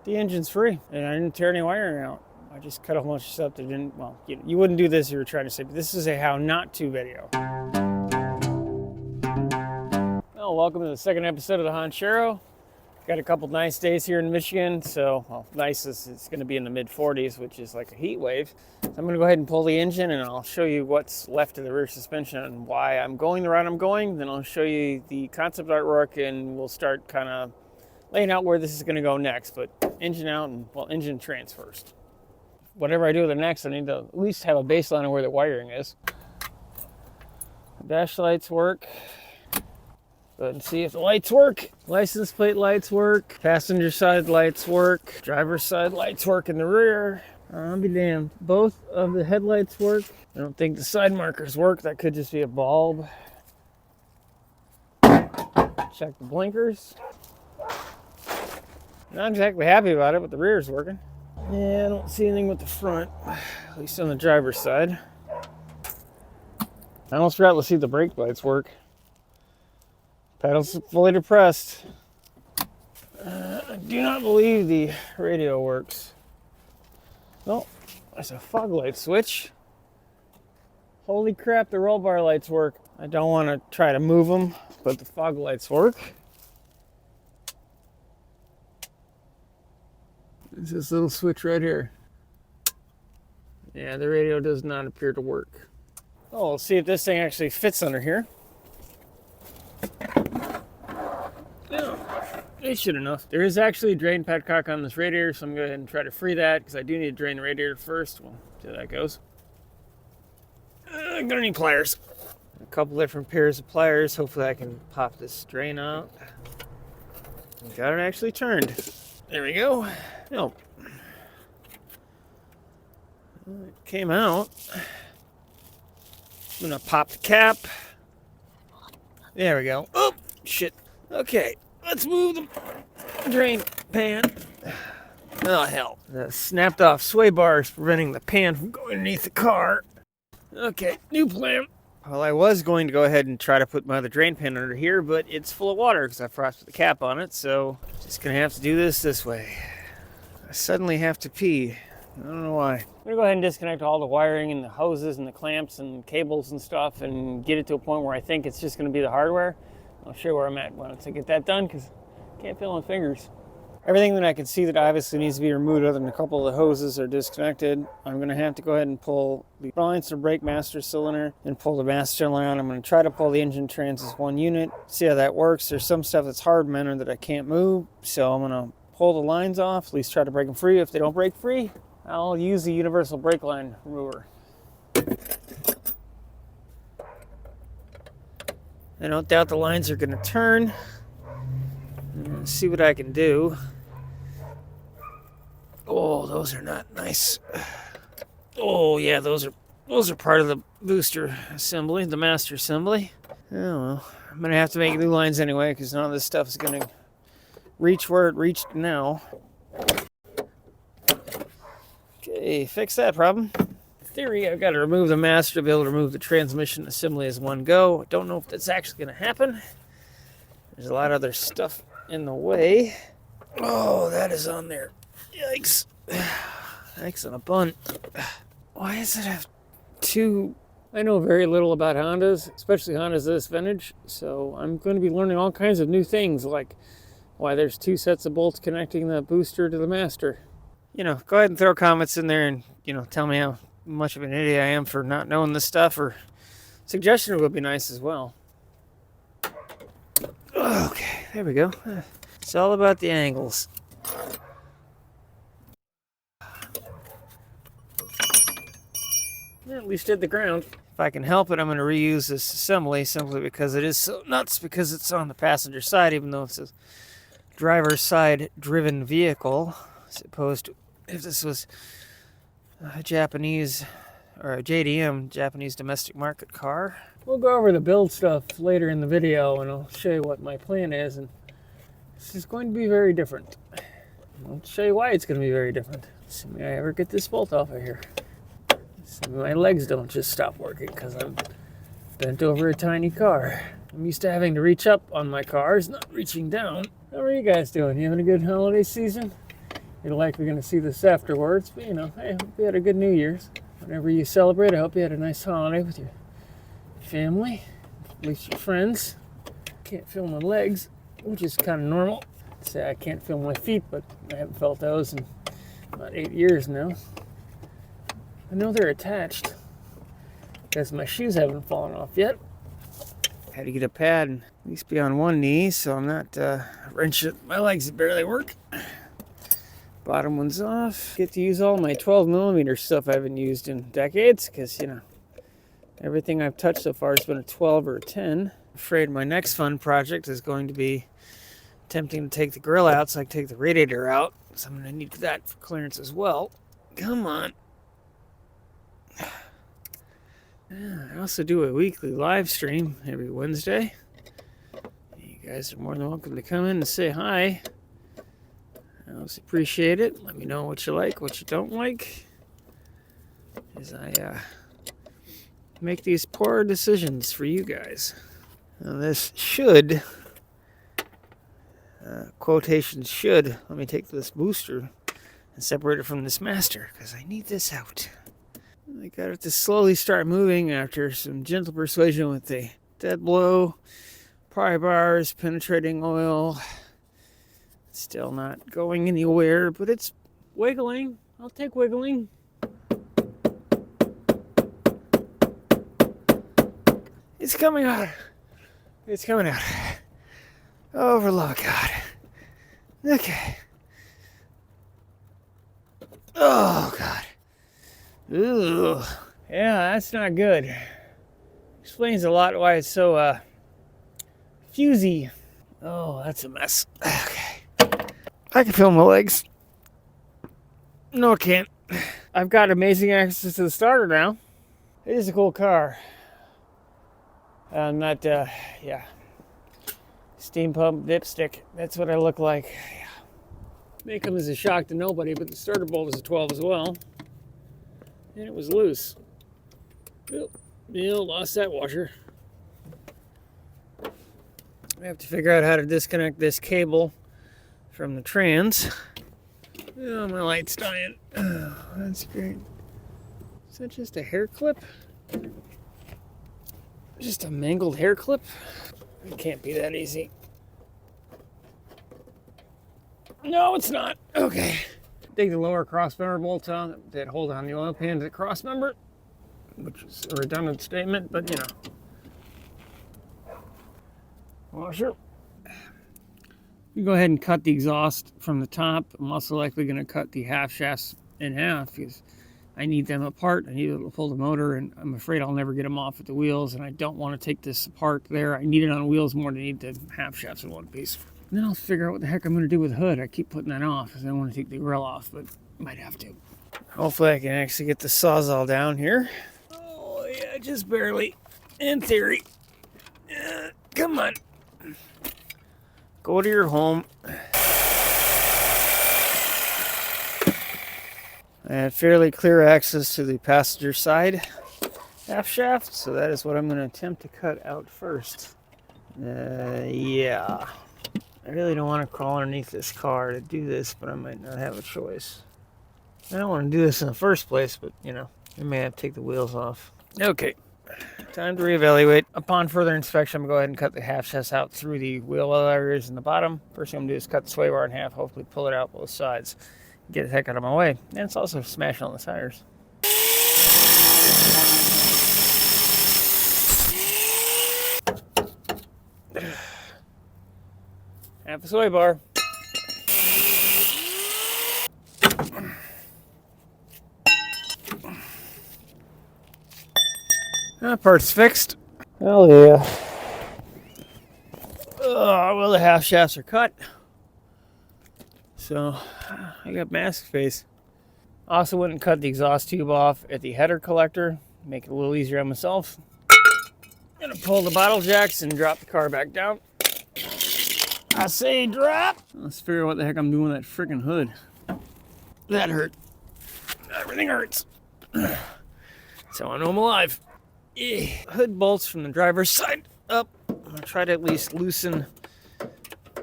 The engine's free, and I didn't tear any wiring out. I just cut a whole bunch of stuff that didn't, well, you wouldn't do this if you were trying to say, but this is a how not to video. Well, welcome to the second episode of the Honchero. Got a couple nice days here in Michigan, so, well, nice is it's going to be in the mid-40s, which is like a heat wave. So I'm going to go ahead and pull the engine, and I'll show you what's left of the rear suspension and why I'm going the route I'm going. Then I'll show you the concept artwork, and we'll start kind of laying out where this is going to go next. But engine out and, well, engine trans first. Whatever I do with the next, I need to at least have a baseline of where the wiring is. Dash lights work. Go ahead and see if the lights work. License plate lights work. Passenger side lights work. Driver's side lights work in the rear. I'll be damned. Both of the headlights work. I don't think the side markers work. That could just be a bulb. Check the blinkers. Not exactly happy about it, but the rear is working. Yeah, I don't see anything with the front, at least on the driver's side. I almost forgot to see if the brake lights work. Pedals fully depressed. I do not believe the radio works. Oh, there's a fog light switch. Holy crap, the roll bar lights work. I don't want to try to move them, but the fog lights work. There's this little switch right here. Yeah, the radio does not appear to work. Oh, we'll see if this thing actually fits under here. Yeah, it should enough. There is actually a drain petcock on this radiator, so I'm going to go ahead and try to free that because I do need to drain the radiator first. We'll see how that goes. I'm going to need pliers. A couple different pairs of pliers. Hopefully I can pop this drain out. Got it actually turned. There we go. Nope. It came out. I'm going to pop the cap. There we go. Oh, shit. Okay, let's move the drain pan. Oh, hell. The snapped off sway bar is preventing the pan from going underneath the car. Okay, new plan. Well, I was going to go ahead and try to put my other drain pan under here, but it's full of water because I frosted the cap on it, so just going to have to do this way. I suddenly have to pee. I don't know why. I'm going to go ahead and disconnect all the wiring and the hoses and the clamps and cables and stuff and get it to a point where I think it's just going to be the hardware. I'll show you where I'm at once I get that done because I can't feel my fingers. Everything that I can see that obviously needs to be removed other than a couple of the hoses are disconnected. I'm going to have to go ahead and pull the balancer brake master cylinder and pull the master cylinder out. I'm going to try to pull the engine trans as one unit, see how that works. There's some stuff that's hard manner that I can't move, so I'm going to pull the lines off, at least try to break them free. If they don't break free, I'll use the universal brake line remover. I don't doubt the lines are going to turn. Let's see what I can do. Oh, those are not nice. Oh, yeah, those are part of the booster assembly, the master assembly. Oh, well, I'm going to have to make new lines anyway because none of this stuff is going to reach where it reached now. Okay, fix that problem. Theory, I've got to remove the master to be able to remove the transmission assembly as one go. I don't know if that's actually going to happen. There's a lot of other stuff in the way. Oh, that is on there. Yikes. Yikes on a bun. Why does it have two? I know very little about Hondas, especially Hondas this vintage, so I'm going to be learning all kinds of new things, like why there's two sets of bolts connecting the booster to the master. You know, go ahead and throw comments in there and, you know, tell me how much of an idiot I am for not knowing this stuff, or suggestion would be nice as well. Okay, there we go. It's all about the angles. At least did the ground. If I can help it, I'm going to reuse this assembly simply because it is so nuts, because it's on the passenger side, even though it's a driver's side driven vehicle, as opposed to if this was a Japanese or a JDM, Japanese domestic market car. We'll go over the build stuff later in the video and I'll show you what my plan is, and this is going to be very different. I'll show you why it's going to be very different. Assuming I ever get this bolt off of here. Assuming my legs don't just stop working because I'm bent over a tiny car. I'm used to having to reach up on my cars, not reaching down. How are you guys doing? You having a good holiday season? You're likely going to see this afterwards, but you know, hey, hope you had a good New Year's. Whenever you celebrate, I hope you had a nice holiday with your family, at least your friends. Can't feel my legs, which is kind of normal. Say I can't feel my feet, but I haven't felt those in about 8 years now. I know they're attached because my shoes haven't fallen off yet. Had to get a pad and at least be on one knee so I'm not wrenching my legs that barely work. Bottom one's off. Get to use all my 12mm stuff I haven't used in decades because, you know, everything I've touched so far has been a 12 or a 10. Afraid my next fun project is going to be attempting to take the grill out so I can take the radiator out. So I'm going to need that for clearance as well. Come on. I also do a weekly live stream every Wednesday. You guys are more than welcome to come in and say hi. I always appreciate it. Let me know what you like, what you don't like. As I make these poor decisions for you guys. Now this should, quotations should, let me take this booster and separate it from this master because I need this out. I got it to slowly start moving after some gentle persuasion with the dead blow, pry bars, penetrating oil. Still not going anywhere, but it's wiggling. I'll take wiggling. It's coming out. It's coming out. Overload, God. Okay. Oh, God. Ooh. Yeah, that's not good. Explains a lot why it's so, fusy. Oh, that's a mess. Okay. I can feel my legs. No, I can't. I've got amazing access to the starter now. It is a cool car. I'm not, yeah. Steam pump dipstick. That's what I look like. Yeah. May come as a shock to nobody, but the starter bolt is a 12 as well. And it was loose. Oh, lost that washer. I have to figure out how to disconnect this cable from the trans. Oh, my light's dying. Oh, that's great. Is that just a hair clip? Just a mangled hair clip? It can't be that easy. No, it's not. Okay. Take the lower crossmember bolt out that hold on the oil pan to the crossmember, which is a redundant statement, but you know. Washer. You go ahead and cut the exhaust from the top. I'm also likely going to cut the half shafts in half because I need them apart. I need to pull the motor, and I'm afraid I'll never get them off at the wheels, and I don't want to take this apart there. I need it on wheels more than I need the half shafts in one piece. And then I'll figure out what the heck I'm going to do with the hood. I keep putting that off because I want to take the grill off, but might have to. Hopefully I can actually get the Sawzall down here. Oh, yeah, just barely. In theory. Come on. Go to your home. I had fairly clear access to the passenger side half shaft, so that is what I'm going to attempt to cut out first. Yeah. I really don't want to crawl underneath this car to do this, but I might not have a choice. I don't want to do this in the first place, but, you know, I may have to take the wheels off. Okay, time to reevaluate. Upon further inspection, I'm going to go ahead and cut the half shafts out through the wheel areas in the bottom. First thing I'm going to do is cut the sway bar in half, hopefully pull it out both sides. Get the heck out of my way. And it's also smashing on the tires. Half a sway bar. That part's fixed. Oh yeah. Well, the half shafts are cut. So, I got mask space. Also went and cut the exhaust tube off at the header collector. Make it a little easier on myself. Gonna pull the bottle jacks and drop the car back down. I say drop. Let's figure out what the heck I'm doing with that freaking hood. That hurt. Everything hurts. That's how I know I'm alive. Hood bolts from the driver's side up. I'm gonna try to at least loosen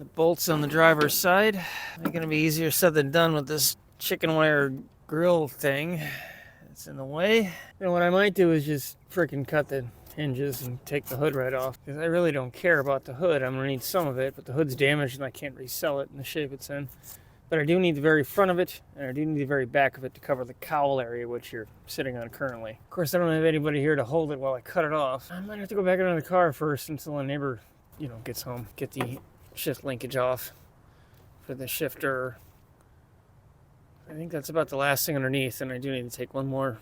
The bolts on the driver's side. It's going to be easier said than done with this chicken wire grill thing. It's in the way. You know, what I might do is just freaking cut the hinges and take the hood right off. Because I really don't care about the hood. I'm going to need some of it, but the hood's damaged and I can't resell it in the shape it's in. But I do need the very front of it, and I do need the very back of it to cover the cowl area, which you're sitting on currently. Of course, I don't have anybody here to hold it while I cut it off. I might have to go back into the car first until the neighbor, gets home. Get the shift linkage off for the shifter. I think that's about the last thing underneath, and I do need to take one more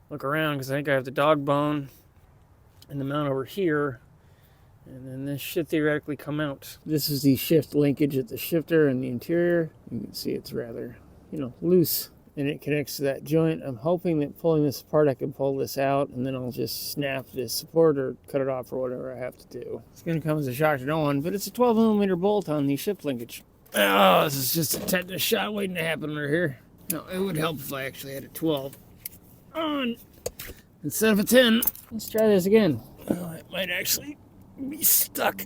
look around because I think I have the dog bone and the mount over here. And then this should theoretically come out. This is the shift linkage at the shifter and the interior. You can see it's rather, loose. And it connects to that joint. I'm hoping that pulling this apart, I can pull this out. And then I'll just snap this support or cut it off or whatever I have to do. It's going to come as a shock to no one, but it's a 12mm bolt on the shift linkage. Oh, this is just a tetanus shot waiting to happen under here. No, it would help if I actually had a 12 on instead of a 10. Let's try this again. Oh, it might actually be stuck.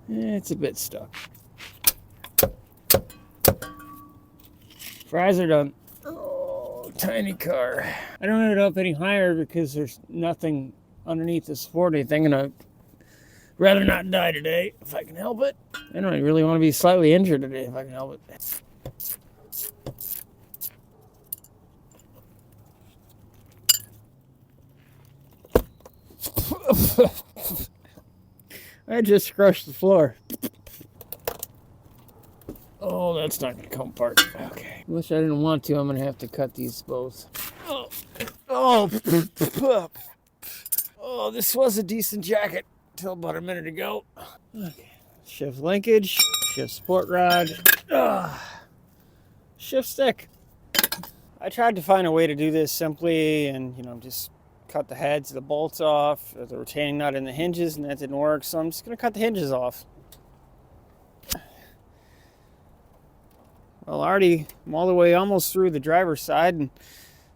It's a bit stuck. Fries are done. Oh, tiny car. I don't have it up any higher because there's nothing underneath to support anything, and I'd rather not die today if I can help it. I don't really want to be slightly injured today if I can help it. I just crushed the floor. Oh, that's not going to come apart. Okay. Wish I didn't want to. I'm going to have to cut these both. Oh, this was a decent jacket until about a minute ago. Okay. Shift linkage, shift support rod, shift stick. I tried to find a way to do this simply and, just cut the heads of the bolts off, or the retaining nut in the hinges, and that didn't work, so I'm just going to cut the hinges off. Well, I'm all the way almost through the driver's side and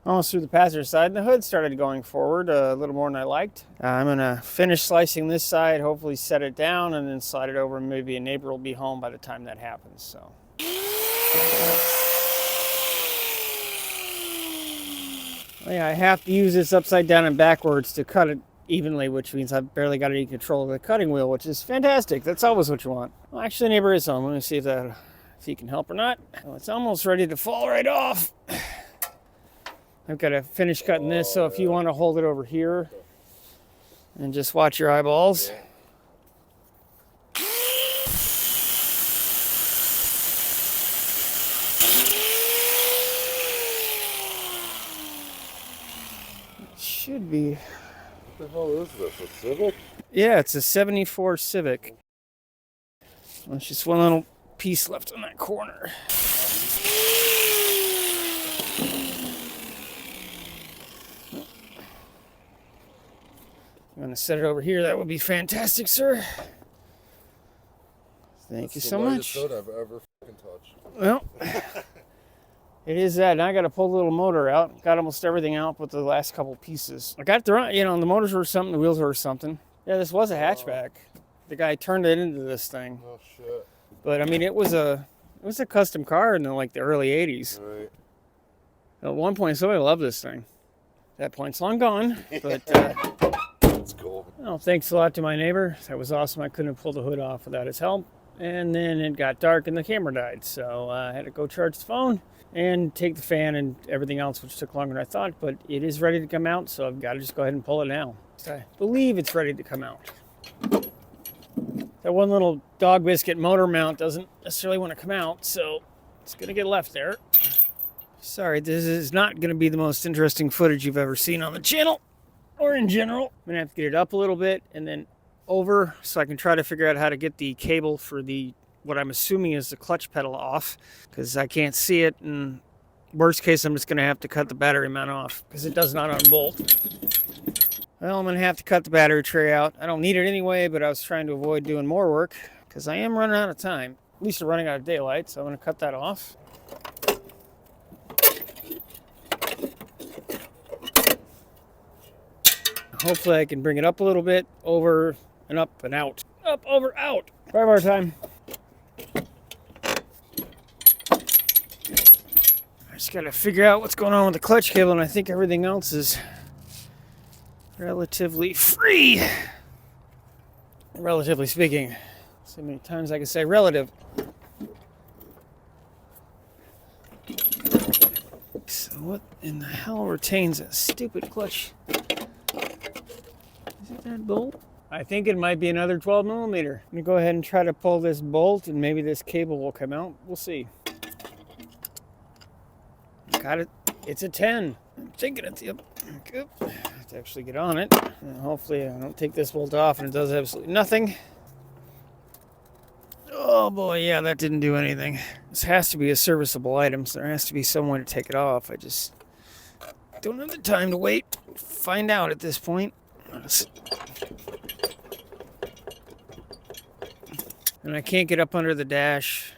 almost through the passenger side, and the hood started going forward a little more than I liked. I'm going to finish slicing this side, hopefully set it down, and then slide it over, and maybe a neighbor will be home by the time that happens. So. Yeah, I have to use this upside down and backwards to cut it evenly, which means I've barely got any control of the cutting wheel, which is fantastic. That's always what you want. Well, actually, the neighbor is home. Let me see if he can help or not. Well, it's almost ready to fall right off. I've got to finish cutting this, so if you want to hold it over here and just watch your eyeballs. Should be. What the hell is this? A Civic? Yeah, it's a 74 Civic. There's just one little piece left on that corner. I'm going to set it over here. That would be fantastic, sir. Thank you so much. That's the lightest soda I've ever fucking touched. Well, it is that. Now I got to pull the little motor out. Got almost everything out but the last couple pieces. I got the motors were something, the wheels were something. Yeah, this was a hatchback. The guy turned it into this thing. Oh shit. But I mean, it was a custom car in the early 80s. Right. At one point, somebody loved this thing. That point's long gone, but That's cool. well, thanks a lot to my neighbor. That was awesome. I couldn't have pulled the hood off without his help. And then it got dark and the camera died, so I had to go charge the phone and take the fan and everything else, which took longer than I thought. But it is ready to come out, so I've got to just go ahead and pull it now. I believe it's ready to come out. That one little dog biscuit motor mount doesn't necessarily want to come out, so it's going to get left there. Sorry, this is not going to be the most interesting footage you've ever seen on the channel, or in general. I'm going to have to get it up a little bit and then over so I can try to figure out how to get the cable for what I'm assuming is the clutch pedal off, because I can't see it, and worst case I'm just going to have to cut the battery mount off because it does not unbolt. Well, I'm going to have to cut the battery tray out. I don't need it anyway, but I was trying to avoid doing more work because I am running out of time. At least I'm running out of daylight, so I'm going to cut that off. Hopefully I can bring it up a little bit, over and up and out. Up, over, out. 5-hour time. I just gotta figure out what's going on with the clutch cable, and I think everything else is relatively free. Relatively speaking. So many times I can say relative. So what in the hell retains a stupid clutch? Is it that bolt? I think it might be another 12 millimeter. I'm gonna go ahead and try to pull this bolt, and maybe this cable will come out. We'll see. Got it. It's a 10. I'm thinking it's yep. Good. I have to actually get on it. And hopefully I don't take this bolt off and it does absolutely nothing. Oh boy, yeah, that didn't do anything. This has to be a serviceable item, so there has to be some way to take it off. I just don't have the time to wait. Find out at this point. And I can't get up under the dash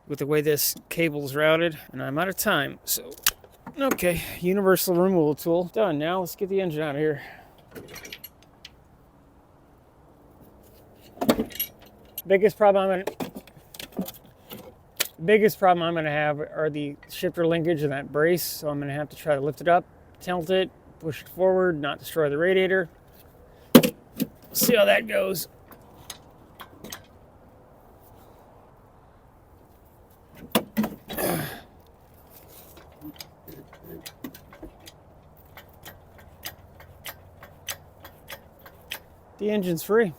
with the way this cable's routed, and I'm out of time, so okay, universal removal tool done. Now let's get the engine out of here. Biggest problem I'm gonna have are the shifter linkage and that brace, so I'm gonna have to try to lift it up, tilt it, push it forward, not destroy the radiator. See how that goes. The engine's free,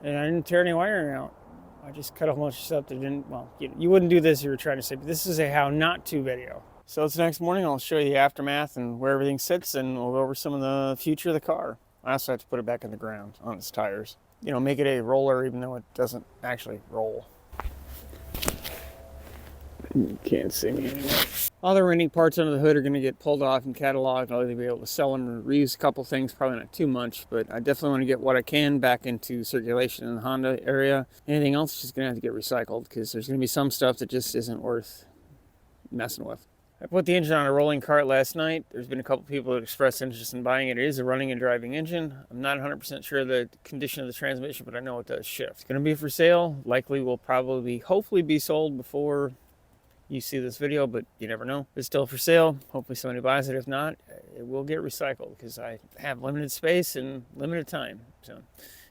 and I didn't tear any wiring out. I just cut a whole bunch of stuff that didn't, well, you wouldn't do this if you were trying to say, but this is a how not to video. So it's the next morning, I'll show you the aftermath and where everything sits, and we'll go over some of the future of the car. I also have to put it back in the ground on its tires. You know, make it a roller even though it doesn't actually roll. You can't see me anymore. All the remaining parts under the hood are going to get pulled off and cataloged. I'll either be able to sell them or reuse a couple things, probably not too much, but I definitely want to get what I can back into circulation in the Honda area. Anything else is just going to have to get recycled because there's going to be some stuff that just isn't worth messing with. I put the engine on a rolling cart last night. There's been a couple people that expressed interest in buying it. It is a running and driving engine. I'm not 100% sure the condition of the transmission, but I know it does shift. It's going to be for sale. Likely will probably, hopefully be sold before you see this video, but you never know. It's still for sale. Hopefully somebody buys it. If not, it will get recycled because I have limited space and limited time. So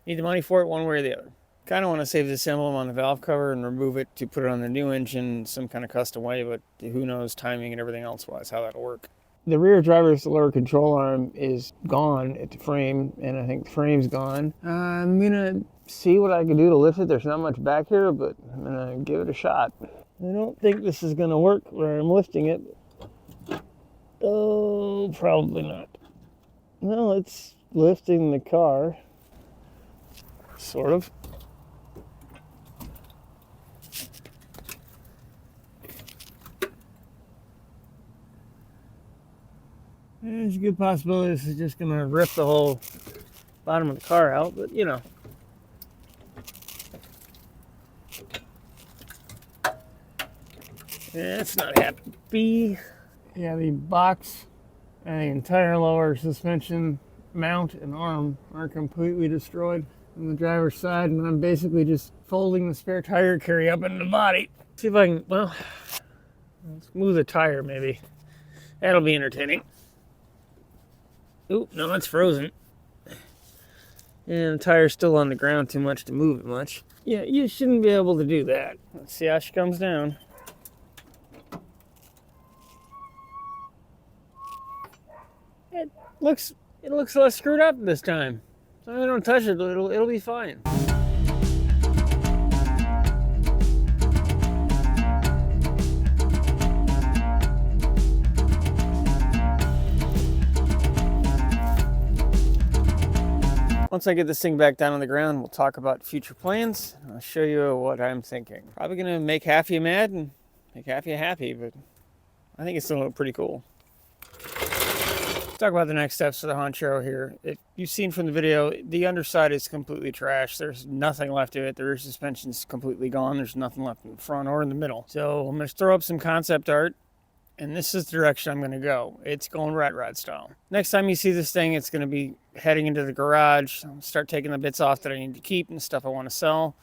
need the money for it one way or the other. Kind of want to save this emblem on the valve cover and remove it to put it on the new engine some kind of custom way, but who knows timing and everything else wise how that'll work. The rear driver's lower control arm is gone at the frame, and I think the frame's gone. I'm gonna see what I can do to lift it. There's not much back here, but I'm gonna give it a shot. I don't think this is gonna work where I'm lifting it. Oh, probably not. No, it's lifting the car. Sort of. There's a good possibility this is just going to rip the whole bottom of the car out, but you know. Yeah, it's not happy. Yeah, the box and the entire lower suspension mount and arm are completely destroyed on the driver's side, and I'm basically just folding the spare tire carry up into the body. See if I can, well, smooth the tire maybe. That'll be entertaining. Oop, no, it's frozen. And the tire's still on the ground too much to move it much. Yeah, you shouldn't be able to do that. Let's see how she comes down. It looks less screwed up this time. So I don't touch it, it'll be fine. Once I get this thing back down on the ground, we'll talk about future plans. I'll show you what I'm thinking. Probably gonna make half of you mad and make half of you happy, but I think it's gonna look pretty cool. Let's talk about the next steps for the Honchero here. If you've seen from the video, the underside is completely trashed. There's nothing left of it. The rear suspension's completely gone. There's nothing left in the front or in the middle. So I'm gonna throw up some concept art And this is the direction I'm going to go. It's going rat rod style. Next time you see this thing, it's going to be heading into the garage. I'll start taking the bits off that I need to keep and stuff I want to sell.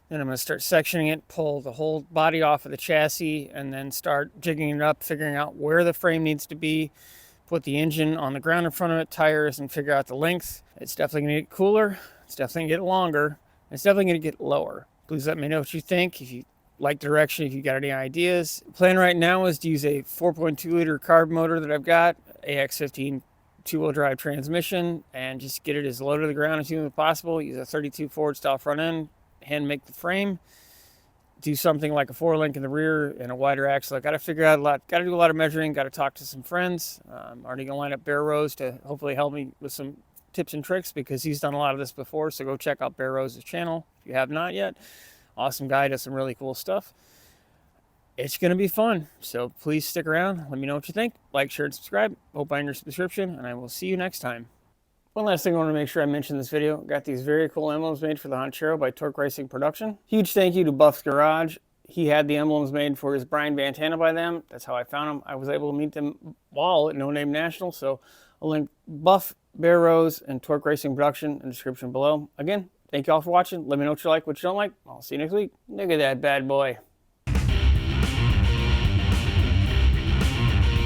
Then I'm going to start sectioning it, pull the whole body off of the chassis, and then start jigging it up, figuring out where the frame needs to be, put the engine on the ground in front of it, tires, and figure out the length. It's definitely going to get cooler. It's definitely going to get longer. It's definitely going to get lower. Please let me know what you think. If you like the direction, if you got any ideas. The plan right now is to use a 4.2 liter carb motor that I've got, AX15 two-wheel drive transmission, and just get it as low to the ground as humanly possible. Use a 32 Ford style front end, hand make the frame, do something like a 4-link in the rear and a wider axle. I got to figure out a lot, got to do a lot of measuring, got to talk to some friends. I'm already going to line up Bear Rose to hopefully help me with some tips and tricks because he's done a lot of this before. So go check out Bear Rose's channel if you have not yet. Awesome guy, does some really cool stuff. It's going to be fun. So please stick around. Let me know what you think. Like, share, and subscribe. Hope I your subscription, and I will see you next time. One last thing I want to make sure I mention in this video. Got these very cool emblems made for the Honchero by Torque Racing Production. Huge thank you to Buff's Garage. He had the emblems made for his Brian Bantana by them. That's how I found them. I was able to meet them all at No Name National. So I'll link Buff, Bear Rose, and Torque Racing Production in the description below. Again, thank you all for watching. Let me know what you like, what you don't like. I'll see you next week. Look at that bad boy.